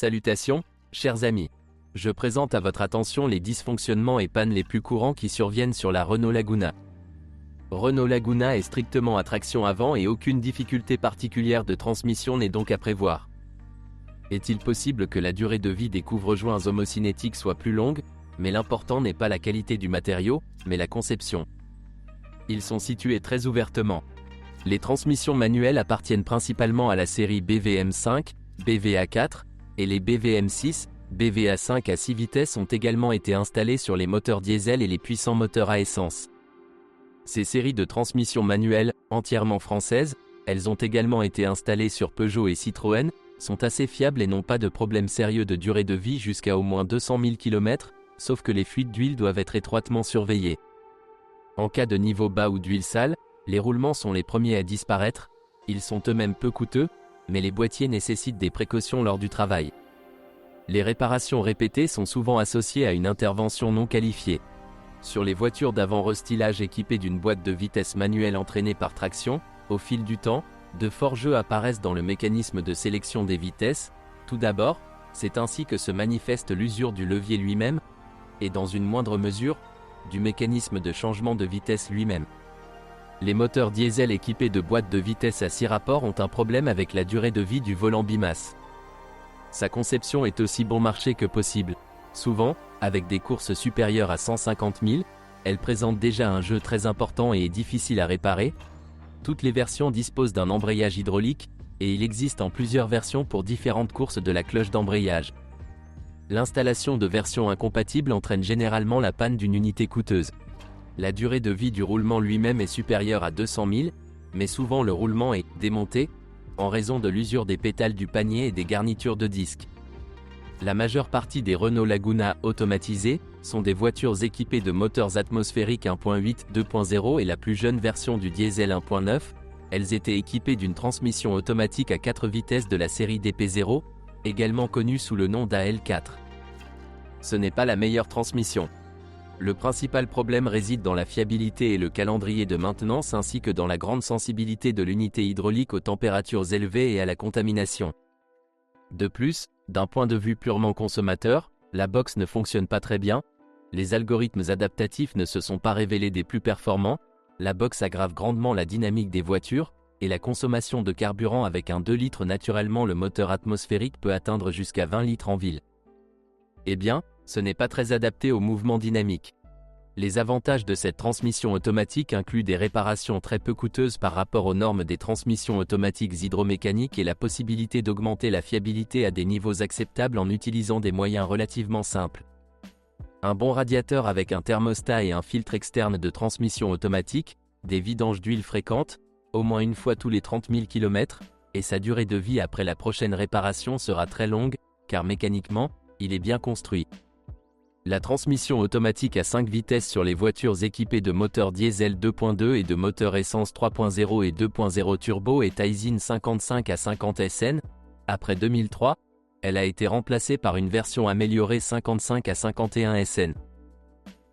Salutations, chers amis. Je présente à votre attention les dysfonctionnements et pannes les plus courants qui surviennent sur la Renault Laguna. Renault Laguna est strictement à traction avant et aucune difficulté particulière de transmission n'est donc à prévoir. Est-il possible que la durée de vie des couvre-joints homocinétiques soit plus longue, mais l'important n'est pas la qualité du matériau, mais la conception. Ils sont situés très ouvertement. Les transmissions manuelles appartiennent principalement à la série BVM5, BVA4, et les BVM6, BVA5 à 6 vitesses ont également été installés sur les moteurs diesel et les puissants moteurs à essence. Ces séries de transmissions manuelles, entièrement françaises, elles ont également été installées sur Peugeot et Citroën, sont assez fiables et n'ont pas de problème sérieux de durée de vie jusqu'à au moins 200 000 km, sauf que les fuites d'huile doivent être étroitement surveillées. En cas de niveau bas ou d'huile sale, les roulements sont les premiers à disparaître, ils sont eux-mêmes peu coûteux, mais les boîtiers nécessitent des précautions lors du travail. Les réparations répétées sont souvent associées à une intervention non qualifiée. Sur les voitures d'avant restylage équipées d'une boîte de vitesse manuelle entraînée par traction, au fil du temps, de forts jeux apparaissent dans le mécanisme de sélection des vitesses. Tout d'abord, c'est ainsi que se manifeste l'usure du levier lui-même, et dans une moindre mesure, du mécanisme de changement de vitesse lui-même. Les moteurs diesel équipés de boîtes de vitesse à 6 rapports ont un problème avec la durée de vie du volant bimasse. Sa conception est aussi bon marché que possible. Souvent, avec des courses supérieures à 150 000, elle présente déjà un jeu très important et est difficile à réparer. Toutes les versions disposent d'un embrayage hydraulique, et il existe en plusieurs versions pour différentes courses de la cloche d'embrayage. L'installation de versions incompatibles entraîne généralement la panne d'une unité coûteuse. La durée de vie du roulement lui-même est supérieure à 200 000, mais souvent le roulement est démonté, en raison de l'usure des pétales du panier et des garnitures de disques. La majeure partie des Renault Laguna automatisés sont des voitures équipées de moteurs atmosphériques 1.8, 2.0 et la plus jeune version du diesel 1.9, elles étaient équipées d'une transmission automatique à 4 vitesses de la série DP0, également connue sous le nom d'AL4. Ce n'est pas la meilleure transmission. Le principal problème réside dans la fiabilité et le calendrier de maintenance ainsi que dans la grande sensibilité de l'unité hydraulique aux températures élevées et à la contamination. De plus, d'un point de vue purement consommateur, la box ne fonctionne pas très bien, les algorithmes adaptatifs ne se sont pas révélés des plus performants, la box aggrave grandement la dynamique des voitures, et la consommation de carburant avec un 2 litres naturellement le moteur atmosphérique peut atteindre jusqu'à 20 litres en ville. Eh bien, ce n'est pas très adapté au mouvement dynamique. Les avantages de cette transmission automatique incluent des réparations très peu coûteuses par rapport aux normes des transmissions automatiques hydromécaniques et la possibilité d'augmenter la fiabilité à des niveaux acceptables en utilisant des moyens relativement simples. Un bon radiateur avec un thermostat et un filtre externe de transmission automatique, des vidanges d'huile fréquentes, au moins une fois tous les 30 000 km, et sa durée de vie après la prochaine réparation sera très longue, car mécaniquement, il est bien construit. La transmission automatique à 5 vitesses sur les voitures équipées de moteurs diesel 2.2 et de moteurs essence 3.0 et 2.0 turbo est Aisin 55 à 50 SN. Après 2003, elle a été remplacée par une version améliorée 55 à 51 SN.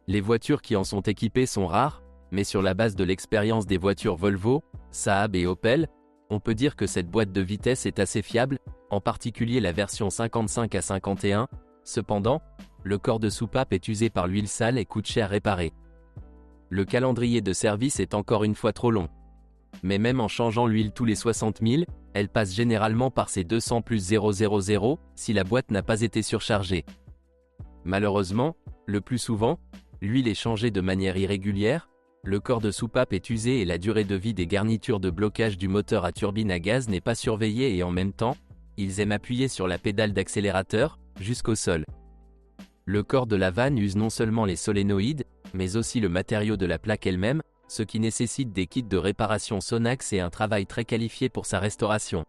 Les voitures qui en sont équipées sont rares, mais sur la base de l'expérience des voitures Volvo, Saab et Opel, on peut dire que cette boîte de vitesse est assez fiable, en particulier la version 55 à 51. Cependant, le corps de soupape est usé par l'huile sale et coûte cher réparer. Le calendrier de service est encore une fois trop long. Mais même en changeant l'huile tous les 60 000, elle passe généralement par ses 200 plus 000 si la boîte n'a pas été surchargée. Malheureusement, le plus souvent, l'huile est changée de manière irrégulière, le corps de soupape est usé et la durée de vie des garnitures de blocage du moteur à turbine à gaz n'est pas surveillée et en même temps, ils aiment appuyer sur la pédale d'accélérateur, jusqu'au sol. Le corps de la vanne use non seulement les solénoïdes, mais aussi le matériau de la plaque elle-même, ce qui nécessite des kits de réparation Sonax et un travail très qualifié pour sa restauration.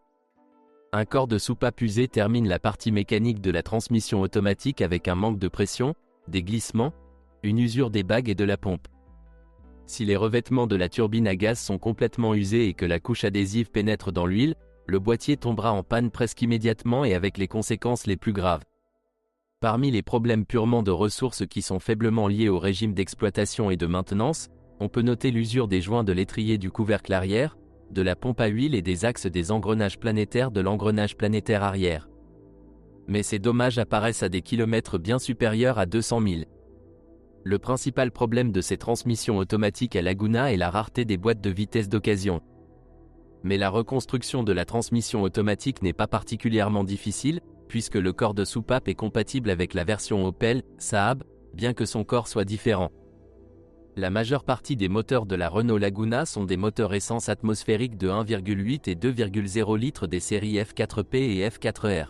Un corps de soupape usé termine la partie mécanique de la transmission automatique avec un manque de pression, des glissements, une usure des bagues et de la pompe. Si les revêtements de la turbine à gaz sont complètement usés et que la couche adhésive pénètre dans l'huile, le boîtier tombera en panne presque immédiatement et avec les conséquences les plus graves. Parmi les problèmes purement de ressources qui sont faiblement liés au régime d'exploitation et de maintenance, on peut noter l'usure des joints de l'étrier du couvercle arrière, de la pompe à huile et des axes des engrenages planétaires de l'engrenage planétaire arrière. Mais ces dommages apparaissent à des kilomètres bien supérieurs à 200 000. Le principal problème de ces transmissions automatiques à Laguna est la rareté des boîtes de vitesse d'occasion. Mais la reconstruction de la transmission automatique n'est pas particulièrement difficile, puisque le corps de soupape est compatible avec la version Opel, Saab, bien que son corps soit différent. La majeure partie des moteurs de la Renault Laguna sont des moteurs essence atmosphérique de 1,8 et 2,0 litres des séries F4P et F4R.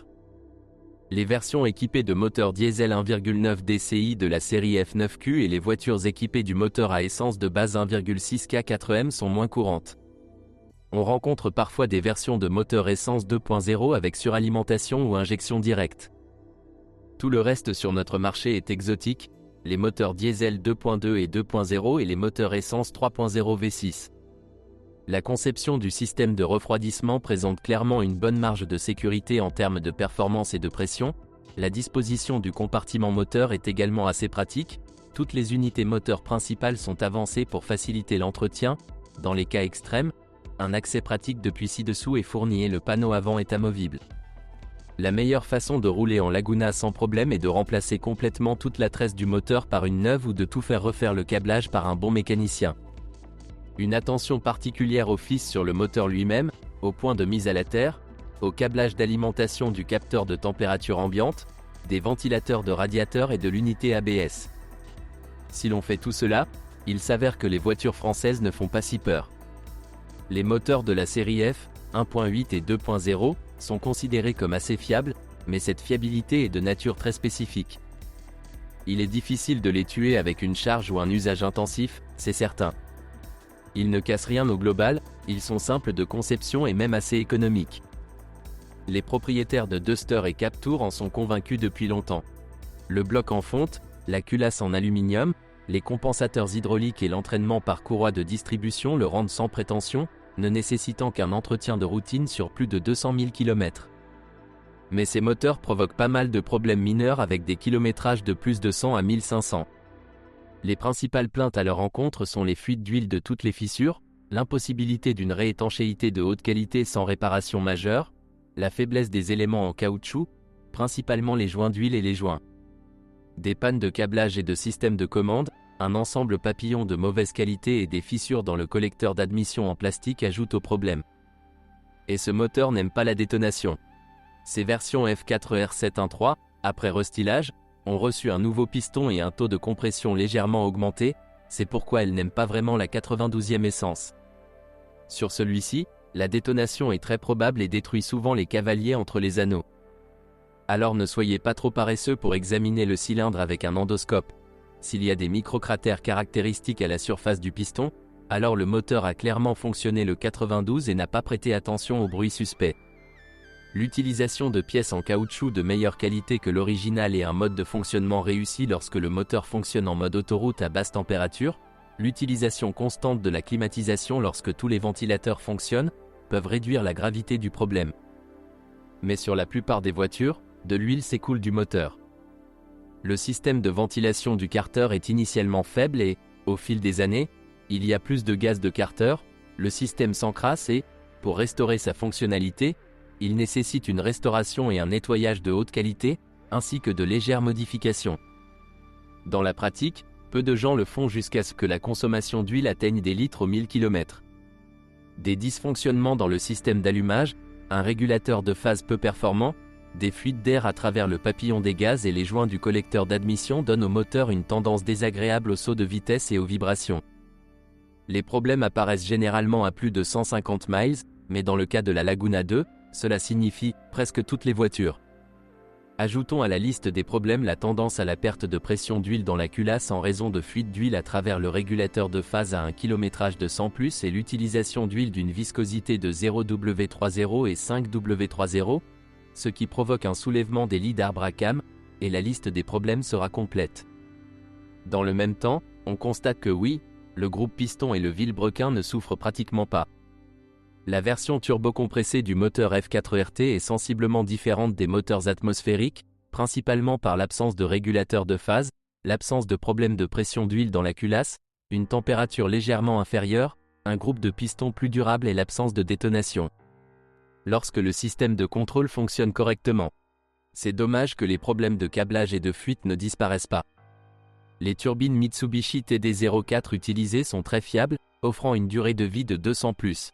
Les versions équipées de moteurs diesel 1,9 DCI de la série F9Q et les voitures équipées du moteur à essence de base 1,6 K4M sont moins courantes. On rencontre parfois des versions de moteurs essence 2.0 avec suralimentation ou injection directe. Tout le reste sur notre marché est exotique, les moteurs diesel 2.2 et 2.0 et les moteurs essence 3.0 V6. La conception du système de refroidissement présente clairement une bonne marge de sécurité en termes de performance et de pression. La disposition du compartiment moteur est également assez pratique. Toutes les unités moteurs principales sont avancées pour faciliter l'entretien. Dans les cas extrêmes, un accès pratique depuis ci-dessous est fourni et le panneau avant est amovible. La meilleure façon de rouler en Laguna sans problème est de remplacer complètement toute la tresse du moteur par une neuve ou de tout faire refaire le câblage par un bon mécanicien. Une attention particulière office sur le moteur lui-même, au point de mise à la terre, au câblage d'alimentation du capteur de température ambiante, des ventilateurs de radiateur et de l'unité ABS. Si l'on fait tout cela, il s'avère que les voitures françaises ne font pas si peur. Les moteurs de la série F, 1.8 et 2.0, sont considérés comme assez fiables, mais cette fiabilité est de nature très spécifique. Il est difficile de les tuer avec une charge ou un usage intensif, c'est certain. Ils ne cassent rien au global, ils sont simples de conception et même assez économiques. Les propriétaires de Duster et Captur en sont convaincus depuis longtemps. Le bloc en fonte, la culasse en aluminium, les compensateurs hydrauliques et l'entraînement par courroie de distribution le rendent sans prétention, ne nécessitant qu'un entretien de routine sur plus de 200 000 km. Mais ces moteurs provoquent pas mal de problèmes mineurs avec des kilométrages de plus de 100 à 1500. Les principales plaintes à leur encontre sont les fuites d'huile de toutes les fissures, l'impossibilité d'une réétanchéité de haute qualité sans réparation majeure, la faiblesse des éléments en caoutchouc, principalement les joints d'huile et les joints. Des pannes de câblage et de système de commande, un ensemble papillon de mauvaise qualité et des fissures dans le collecteur d'admission en plastique ajoutent au problème. Et ce moteur n'aime pas la détonation. Ces versions F4R 713, après restylage, ont reçu un nouveau piston et un taux de compression légèrement augmenté, c'est pourquoi elles n'aiment pas vraiment la 92e essence. Sur celui-ci, la détonation est très probable et détruit souvent les cavaliers entre les anneaux. Alors ne soyez pas trop paresseux pour examiner le cylindre avec un endoscope. S'il y a des microcratères caractéristiques à la surface du piston, alors le moteur a clairement fonctionné le 92 et n'a pas prêté attention au bruit suspect. L'utilisation de pièces en caoutchouc de meilleure qualité que l'original et un mode de fonctionnement réussi lorsque le moteur fonctionne en mode autoroute à basse température, l'utilisation constante de la climatisation lorsque tous les ventilateurs fonctionnent, peuvent réduire la gravité du problème. Mais sur la plupart des voitures, de l'huile s'écoule du moteur. Le système de ventilation du carter est initialement faible et, au fil des années, il y a plus de gaz de carter, le système s'encrasse et, pour restaurer sa fonctionnalité, il nécessite une restauration et un nettoyage de haute qualité, ainsi que de légères modifications. Dans la pratique, peu de gens le font jusqu'à ce que la consommation d'huile atteigne des litres au 1000 km. Des dysfonctionnements dans le système d'allumage, un régulateur de phase peu performant, des fuites d'air à travers le papillon des gaz et les joints du collecteur d'admission donnent au moteur une tendance désagréable au saut de vitesse et aux vibrations. Les problèmes apparaissent généralement à plus de 150 miles, mais dans le cas de la Laguna 2, cela signifie presque toutes les voitures. Ajoutons à la liste des problèmes la tendance à la perte de pression d'huile dans la culasse en raison de fuites d'huile à travers le régulateur de phase à un kilométrage de 100+ et l'utilisation d'huile d'une viscosité de 0W30 et 5W30, ce qui provoque un soulèvement des lits d'arbre à cames, et la liste des problèmes sera complète. Dans le même temps, on constate que oui, le groupe piston et le vilebrequin ne souffrent pratiquement pas. La version turbocompressée du moteur F4RT est sensiblement différente des moteurs atmosphériques, principalement par l'absence de régulateur de phase, l'absence de problème de pression d'huile dans la culasse, une température légèrement inférieure, un groupe de pistons plus durable et l'absence de détonation. Lorsque le système de contrôle fonctionne correctement. C'est dommage que les problèmes de câblage et de fuite ne disparaissent pas. Les turbines Mitsubishi TD04 utilisées sont très fiables, offrant une durée de vie de 200 plus.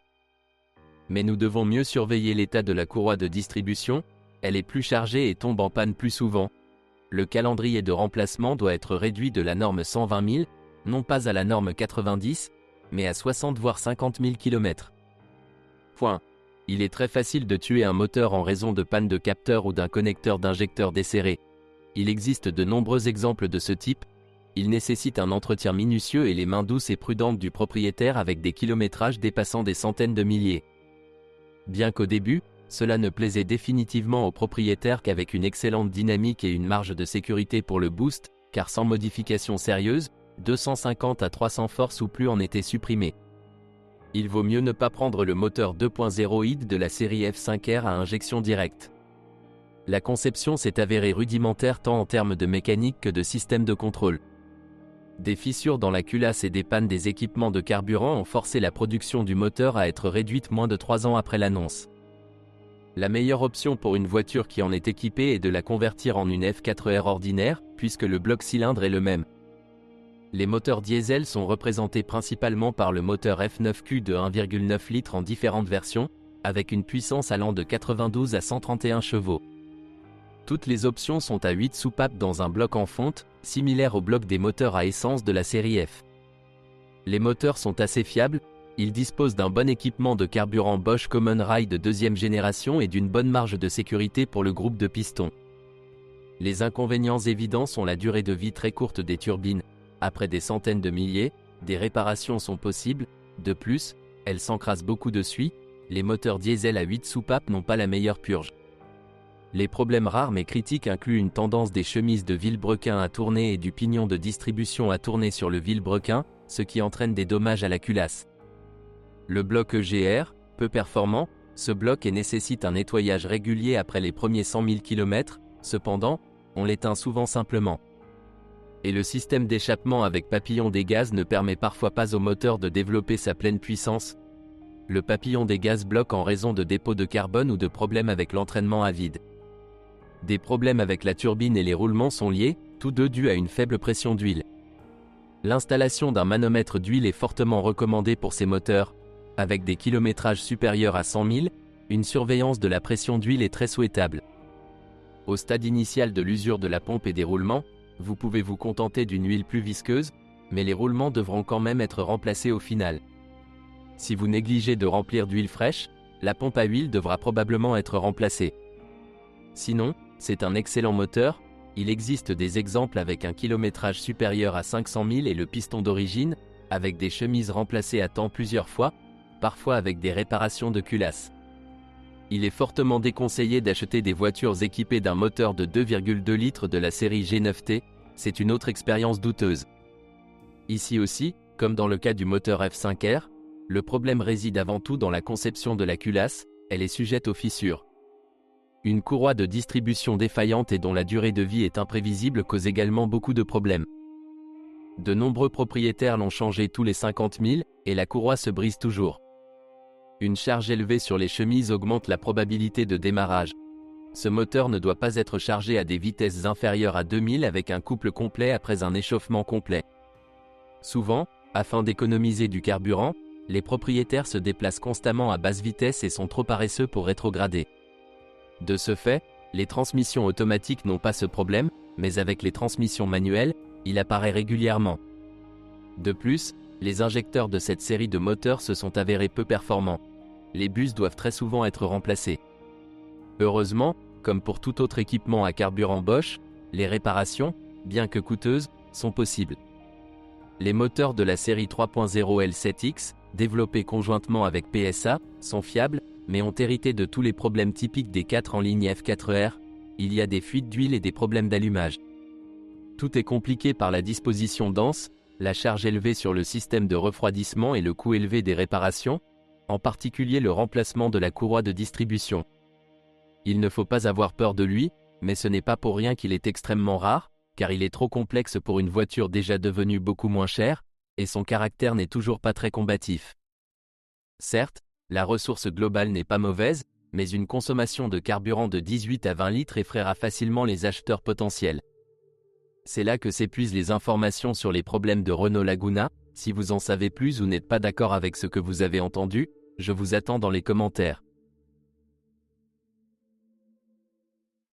Mais nous devons mieux surveiller l'état de la courroie de distribution, elle est plus chargée et tombe en panne plus souvent. Le calendrier de remplacement doit être réduit de la norme 120 000, non pas à la norme 90, mais à 60 voire 50 000 km. Point. Il est très facile de tuer un moteur en raison de panne de capteur ou d'un connecteur d'injecteur desserré. Il existe de nombreux exemples de ce type. Il nécessite un entretien minutieux et les mains douces et prudentes du propriétaire avec des kilométrages dépassant des centaines de milliers. Bien qu'au début, cela ne plaisait définitivement au propriétaire qu'avec une excellente dynamique et une marge de sécurité pour le boost, car sans modification sérieuse, 250 à 300 forces ou plus en étaient supprimées. Il vaut mieux ne pas prendre le moteur 2.0 id de la série F5R à injection directe. La conception s'est avérée rudimentaire tant en termes de mécanique que de système de contrôle. Des fissures dans la culasse et des pannes des équipements de carburant ont forcé la production du moteur à être réduite moins de 3 ans après l'annonce. La meilleure option pour une voiture qui en est équipée est de la convertir en une F4R ordinaire, puisque le bloc cylindre est le même. Les moteurs diesel sont représentés principalement par le moteur F9Q de 1,9 litres en différentes versions, avec une puissance allant de 92 à 131 chevaux. Toutes les options sont à 8 soupapes dans un bloc en fonte, similaire au bloc des moteurs à essence de la série F. Les moteurs sont assez fiables, ils disposent d'un bon équipement de carburant Bosch Common Rail de deuxième génération et d'une bonne marge de sécurité pour le groupe de pistons. Les inconvénients évidents sont la durée de vie très courte des turbines. Après des centaines de milliers, des réparations sont possibles. De plus, elles s'encrassent beaucoup de suie. Les moteurs diesel à 8 soupapes n'ont pas la meilleure purge. Les problèmes rares mais critiques incluent une tendance des chemises de vilebrequin à tourner et du pignon de distribution à tourner sur le vilebrequin, ce qui entraîne des dommages à la culasse. Le bloc EGR, peu performant, se bloque et nécessite un nettoyage régulier après les premiers 100 000 km, cependant, on l'éteint souvent simplement. Et le système d'échappement avec papillon des gaz ne permet parfois pas au moteur de développer sa pleine puissance. Le papillon des gaz bloque en raison de dépôts de carbone ou de problèmes avec l'entraînement à vide. Des problèmes avec la turbine et les roulements sont liés, tous deux dus à une faible pression d'huile. L'installation d'un manomètre d'huile est fortement recommandée pour ces moteurs. Avec des kilométrages supérieurs à 100 000, une surveillance de la pression d'huile est très souhaitable. Au stade initial de l'usure de la pompe et des roulements, vous pouvez vous contenter d'une huile plus visqueuse, mais les roulements devront quand même être remplacés au final. Si vous négligez de remplir d'huile fraîche, la pompe à huile devra probablement être remplacée. Sinon, c'est un excellent moteur, il existe des exemples avec un kilométrage supérieur à 500 000 et le piston d'origine, avec des chemises remplacées à temps plusieurs fois, parfois avec des réparations de culasse. Il est fortement déconseillé d'acheter des voitures équipées d'un moteur de 2,2 litres de la série G9T, c'est une autre expérience douteuse. Ici aussi, comme dans le cas du moteur F5R, le problème réside avant tout dans la conception de la culasse, elle est sujette aux fissures. Une courroie de distribution défaillante et dont la durée de vie est imprévisible cause également beaucoup de problèmes. De nombreux propriétaires l'ont changé tous les 50 000, et la courroie se brise toujours. Une charge élevée sur les chemises augmente la probabilité de démarrage. Ce moteur ne doit pas être chargé à des vitesses inférieures à 2000 avec un couple complet après un échauffement complet. Souvent, afin d'économiser du carburant, les propriétaires se déplacent constamment à basse vitesse et sont trop paresseux pour rétrograder. De ce fait, les transmissions automatiques n'ont pas ce problème, mais avec les transmissions manuelles, il apparaît régulièrement. De plus, les injecteurs de cette série de moteurs se sont avérés peu performants. Les bus doivent très souvent être remplacés. Heureusement, comme pour tout autre équipement à carburant Bosch, les réparations, bien que coûteuses, sont possibles. Les moteurs de la série 3.0 L7X, développés conjointement avec PSA, sont fiables, mais ont hérité de tous les problèmes typiques des 4 en ligne F4R, il y a des fuites d'huile et des problèmes d'allumage. Tout est compliqué par la disposition dense, la charge élevée sur le système de refroidissement et le coût élevé des réparations, en particulier le remplacement de la courroie de distribution. Il ne faut pas avoir peur de lui, mais ce n'est pas pour rien qu'il est extrêmement rare, car il est trop complexe pour une voiture déjà devenue beaucoup moins chère, et son caractère n'est toujours pas très combatif. Certes, la ressource globale n'est pas mauvaise, mais une consommation de carburant de 18 à 20 litres effraiera facilement les acheteurs potentiels. C'est là que s'épuisent les informations sur les problèmes de Renault Laguna. Si vous en savez plus ou n'êtes pas d'accord avec ce que vous avez entendu, je vous attends dans les commentaires.